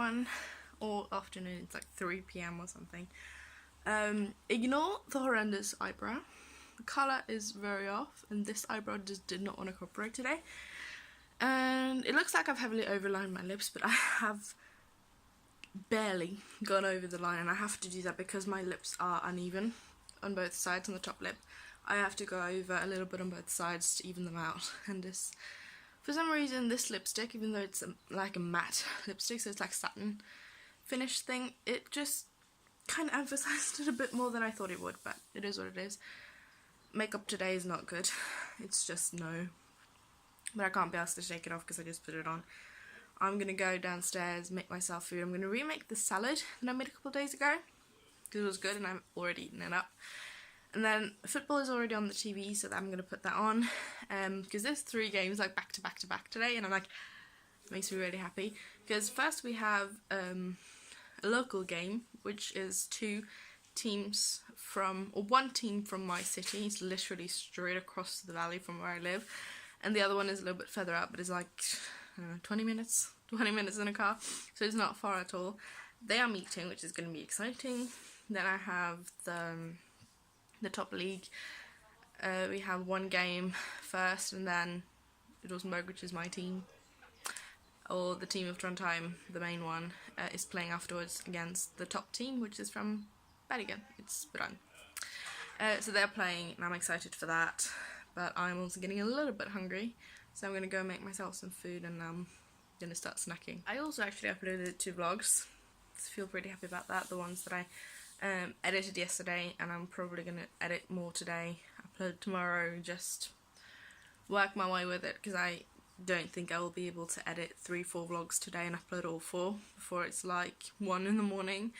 1 or afternoon, it's like 3 p.m. or something. Ignore the horrendous eyebrow. The colour is very off, and this eyebrow just did not want to cooperate today. And it looks like I've heavily overlined my lips, but I have barely gone over the line, and I have to do that because my lips are uneven on both sides. On the top lip, I have to go over a little bit on both sides to even them out. And this, for some reason, this lipstick, even though it's like a matte lipstick, so it's like satin finish thing, it just kind of emphasized it a bit more than I thought it would, but it is what it is. Makeup today is not good. It's just no. But I can't be asked to take it off because I just put it on. I'm going to go downstairs, make myself food. I'm going to remake the salad that I made a couple of days ago because it was good and I've already eaten it up. And then football is already on the TV, so I'm going to put that on because there's 3 games like back to back to back today, and I'm like, it makes me really happy because first we have a local game, which is 2 teams from, or 1 team from my city. It's literally straight across the valley from where I live, and the other one is a little bit further out, but it's like 20 minutes in a car, so it's not far at all. They are meeting, which is going to be exciting. Then I have the top league. We have 1 game first, and then Rosenborg, which is my team, or the team of Trondheim, the main one, is playing afterwards against the top team, which is from Bergen. It's Brann. So they're playing, and I'm excited for that. But I'm also getting a little bit hungry, so I'm going to go make myself some food, and I'm going to start snacking. I also actually uploaded 2 vlogs. I feel pretty happy about that. The ones that I edited yesterday, and I'm probably going to edit more today, upload tomorrow, just work my way with it, because I don't think I will be able to edit 3-4 vlogs today and upload all 4 before it's like 1 in the morning.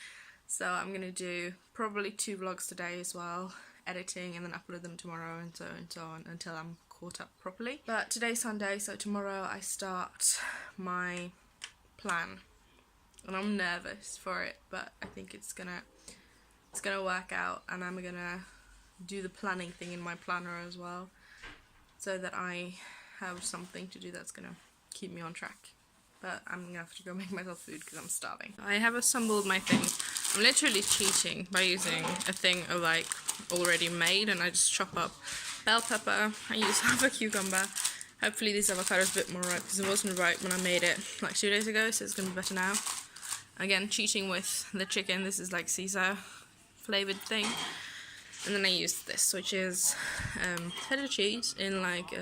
So I'm going to do probably 2 vlogs today as well, editing, and then upload them tomorrow, and so on until I'm caught up properly. But today's Sunday, so tomorrow I start my plan, and I'm nervous for it, but I think it's gonna work out, and I'm gonna do the planning thing in my planner as well, so that I have something to do that's gonna keep me on track. But I'm gonna have to go make myself food because I'm starving. I have assembled my thing. I'm literally cheating by using a thing of like already made, and I just chop up bell pepper. I use half a cucumber. Hopefully this avocado is a bit more ripe because it wasn't ripe when I made it like 2 days ago, so it's gonna be better now. Again, cheating with the chicken. This is like Caesar flavored thing. And then I used this, which is feta cheese in like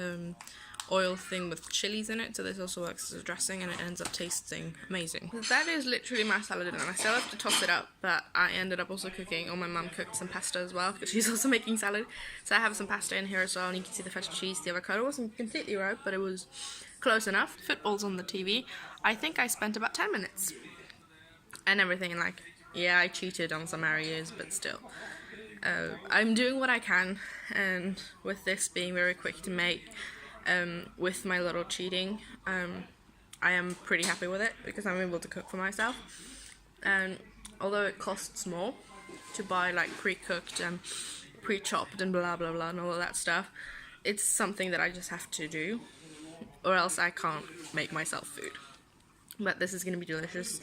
oil thing with chilies in it, so this also works as a dressing, and it ends up tasting amazing. That is literally my salad, and I still have to toss it up, but I ended up also cooking, or my mum cooked some pasta as well, because she's also making salad, so I have some pasta in here as well, and you can see the feta cheese. The avocado wasn't completely ripe, but it was close enough. Football's on the TV. I think I spent about 10 minutes, and everything, and like, yeah, I cheated on some areas, but still. I'm doing what I can, and with this being very quick to make, with my little cheating, I am pretty happy with it because I'm able to cook for myself. And although it costs more to buy like pre-cooked and pre-chopped and blah blah blah and all of that stuff, it's something that I just have to do, or else I can't make myself food. But this is going to be delicious.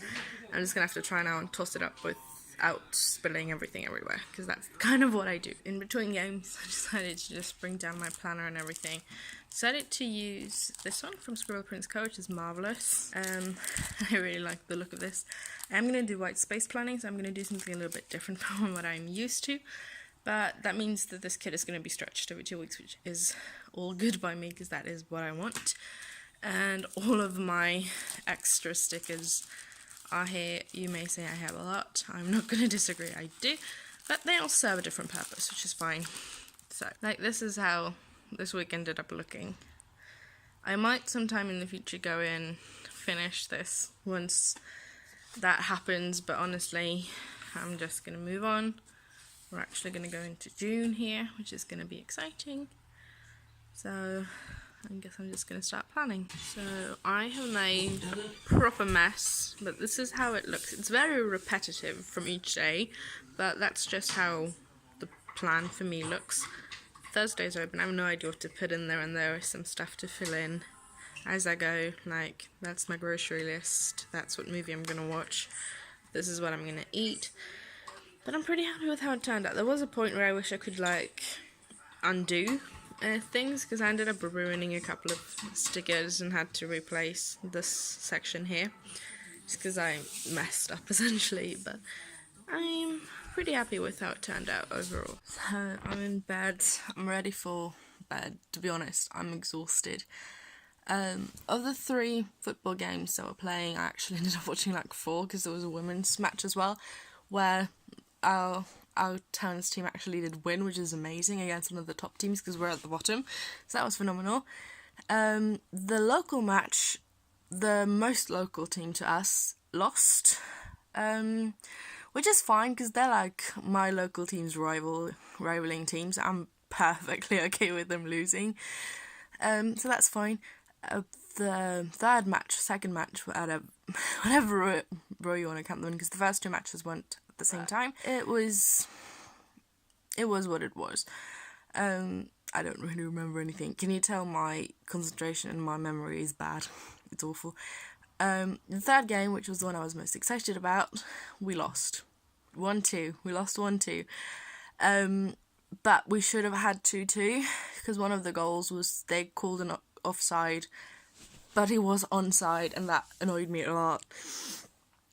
I'm just going to have to try now and toss it up without spilling everything everywhere, because that's kind of what I do. In between games, I decided to just bring down my planner and everything. Decided to use this one from Scribble Prints Co, which is marvellous. I really like the look of this. I'm going to do white space planning, so I'm going to do something a little bit different from what I'm used to. But that means that this kit is going to be stretched every 2 weeks, which is all good by me, because that is what I want. And all of my extra stickers are here. You may say I have a lot. I'm not going to disagree, I do. But they all serve a different purpose, which is fine. So, like, this is how this week ended up looking. I might sometime in the future go in, finish this once that happens, but honestly, I'm just going to move on. We're actually going to go into June here, which is going to be exciting. So I guess I'm just going to start planning. So I have made a proper mess, but this is how it looks. It's very repetitive from each day, but that's just how the plan for me looks. Thursday's open. I have no idea what to put in there, and there is some stuff to fill in. as I go. Like, that's my grocery list, that's what movie I'm gonna watch, this is what I'm gonna eat. But I'm pretty happy with how it turned out. There was a point where I wish I could, like, undo things, because I ended up ruining a couple of stickers and had to replace this section here, just because I messed up, essentially. But I'm pretty happy with how it turned out overall. So I'm in bed, I'm ready for bed. To be honest, I'm exhausted. Of the 3 football games that we're playing, I actually ended up watching like 4, because there was a women's match as well, where our town's team actually did win, which is amazing, against one of the top teams, because we're at the bottom, so that was phenomenal. The local match, the most local team to us, lost, which is fine, because they're like my local team's rivaling teams. I'm perfectly okay with them losing, so that's fine. The second match, whatever row you want to count them in, because the first 2 matches went at the same time. It was what it was. I don't really remember anything. Can you tell my concentration and my memory is bad? It's awful. The third game, which was the one I was most excited about, we lost 1-2. We lost 1-2. But we should have had 2-2, because one of the goals was, they called an offside, but it was onside, and that annoyed me a lot.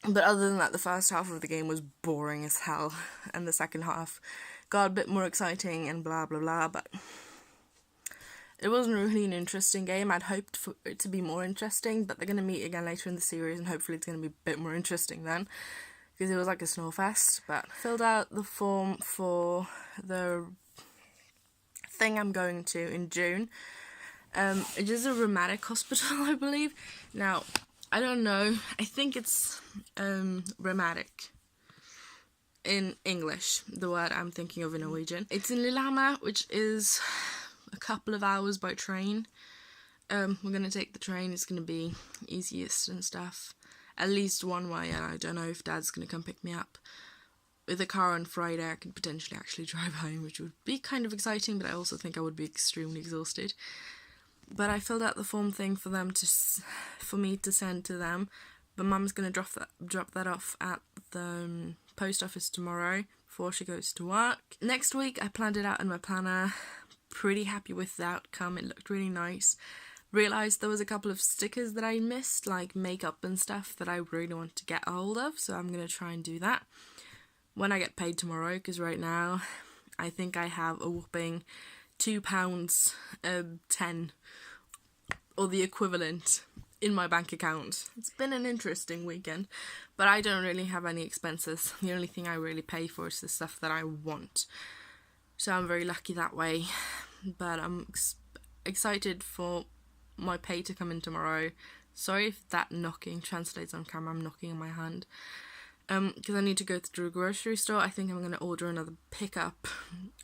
But other than that, the first half of the game was boring as hell, and the second half got a bit more exciting and blah blah blah, but it wasn't really an interesting game. I'd hoped for it to be more interesting, but they're going to meet again later in the series, and hopefully it's going to be a bit more interesting then, because it was like a snowfest. But filled out the form for the thing I'm going to in June. It is a rheumatic hospital, I believe. Now, I don't know, I think it's rheumatic in English, the word I'm thinking of in Norwegian. It's in Lillehammer, which is a couple of hours by train. We're going to take the train, it's going to be easiest and stuff. At least one way, and I don't know if Dad's going to come pick me up. With a car on Friday, I could potentially actually drive home, which would be kind of exciting, but I also think I would be extremely exhausted. But I filled out the form thing for me to send to them. But Mum's going to drop that off at the post office tomorrow before she goes to work. Next week, I planned it out in my planner. Pretty happy with the outcome. It looked really nice. Realised there was a couple of stickers that I missed, like makeup and stuff, that I really want to get a hold of. So I'm going to try and do that when I get paid tomorrow, because right now I think I have a whopping £2.10 or the equivalent in my bank account. It's been an interesting weekend, but I don't really have any expenses. The only thing I really pay for is the stuff that I want, so I'm very lucky that way. But I'm excited for my pay to come in tomorrow. Sorry if that knocking translates on camera. I'm knocking in my hand. Because I need to go through a grocery store. I think I'm going to order another pickup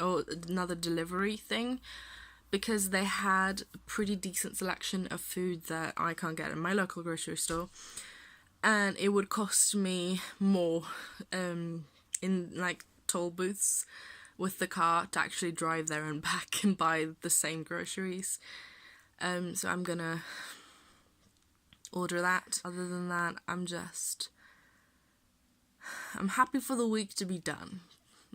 or another delivery thing, because they had a pretty decent selection of food that I can't get in my local grocery store, and it would cost me more in like toll booths with the car to actually drive there and back and buy the same groceries. So I'm gonna order that. Other than that, I'm happy for the week to be done.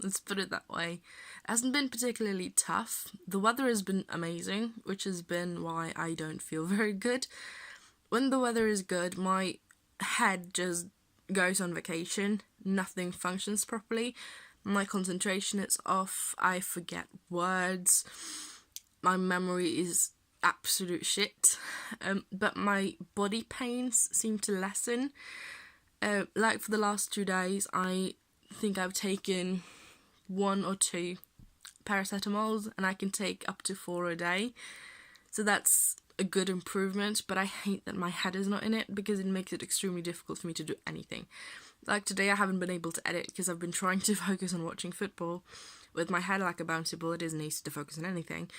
Let's put it that way. It hasn't been particularly tough. The weather has been amazing, which has been why I don't feel very good. When the weather is good, my head just goes on vacation. Nothing functions properly. My concentration is off. I forget words. My memory is absolute shit. But my body pains seem to lessen. Like for the last 2 days, I think I've taken 1 or 2 paracetamols, and I can take up to 4 a day. So that's a good improvement, but I hate that my head is not in it, because it makes it extremely difficult for me to do anything. Like today, I haven't been able to edit because I've been trying to focus on watching football. With my head like a bouncy ball, it isn't easy to focus on anything.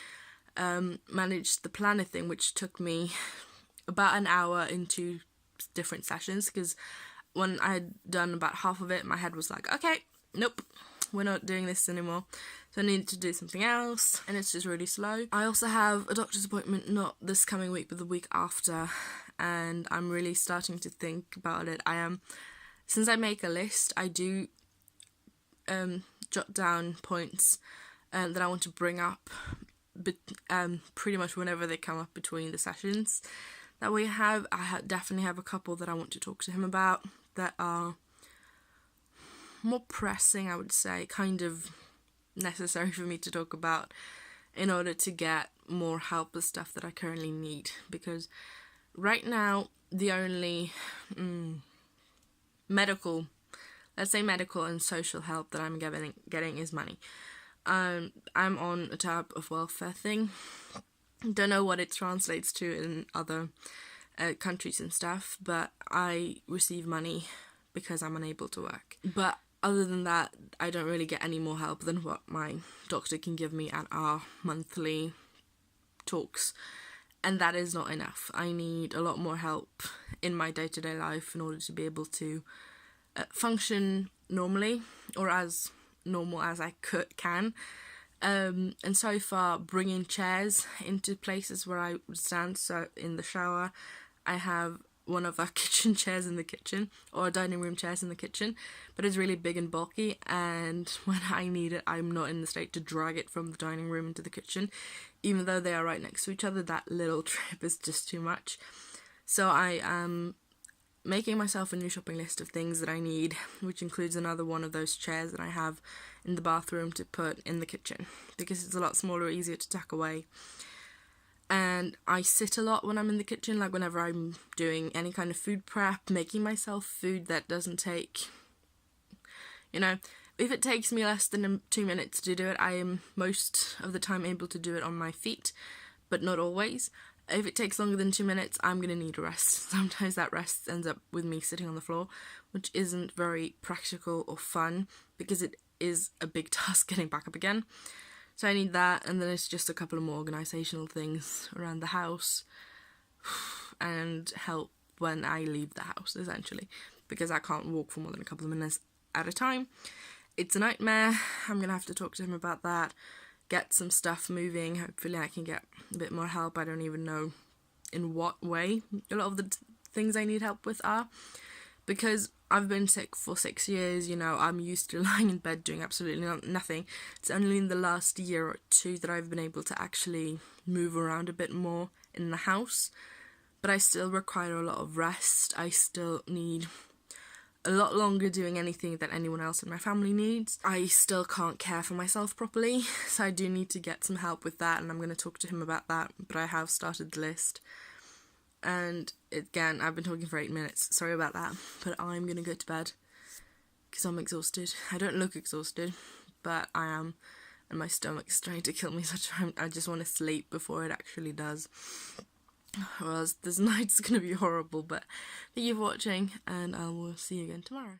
Managed the planner thing, which took me about an hour in 2 different sessions, because when I had done about half of it, my head was like, okay, nope, we're not doing this anymore. So I need to do something else, and it's just really slow. I also have a doctor's appointment, not this coming week, but the week after, and I'm really starting to think about it. Since I make a list, I do jot down points that I want to bring up, but pretty much whenever they come up between the sessions that we have. Definitely have a couple that I want to talk to him about that are more pressing, I would say, kind of necessary for me to talk about in order to get more help with stuff that I currently need, because right now the only medical and social help that I'm getting is money. I'm on a type of welfare thing. Don't know what it translates to in other countries and stuff, but I receive money because I'm unable to work. But other than that, I don't really get any more help than what my doctor can give me at our monthly talks, and that is not enough. I need a lot more help in my day-to-day life in order to be able to function normally, or as normal as I can. And so far, bringing chairs into places where I would stand, so in the shower, I have one of our kitchen chairs in the kitchen, or dining room chairs in the kitchen, but it's really big and bulky, and when I need it, I'm not in the state to drag it from the dining room into the kitchen. Even though they are right next to each other, that little trip is just too much. So I am making myself a new shopping list of things that I need, which includes another one of those chairs that I have in the bathroom to put in the kitchen, because it's a lot smaller, easier to tuck away. And I sit a lot when I'm in the kitchen, like whenever I'm doing any kind of food prep, making myself food that doesn't take, if it takes me less than 2 minutes to do it, I am most of the time able to do it on my feet, but not always. If it takes longer than 2 minutes, I'm going to need a rest. Sometimes that rest ends up with me sitting on the floor, which isn't very practical or fun, because it is a big task getting back up again. So I need that, and then it's just a couple of more organisational things around the house and help when I leave the house, essentially, because I can't walk for more than a couple of minutes at a time. It's a nightmare. I'm going to have to talk to him about that, get some stuff moving. Hopefully I can get a bit more help. I don't even know in what way a lot of the things I need help with are, because I've been sick for 6 years, I'm used to lying in bed doing absolutely nothing. It's only in the last year or two that I've been able to actually move around a bit more in the house, but I still require a lot of rest. I still need a lot longer doing anything that anyone else in my family needs. I still can't care for myself properly, so I do need to get some help with that, and I'm going to talk to him about that, but I have started the list. And again, I've been talking for 8 minutes, sorry about that, but I'm going to go to bed because I'm exhausted. I don't look exhausted, but I am, and my stomach's trying to kill me, so I just want to sleep before it actually does. Or else this night's going to be horrible, but thank you for watching, and I will see you again tomorrow.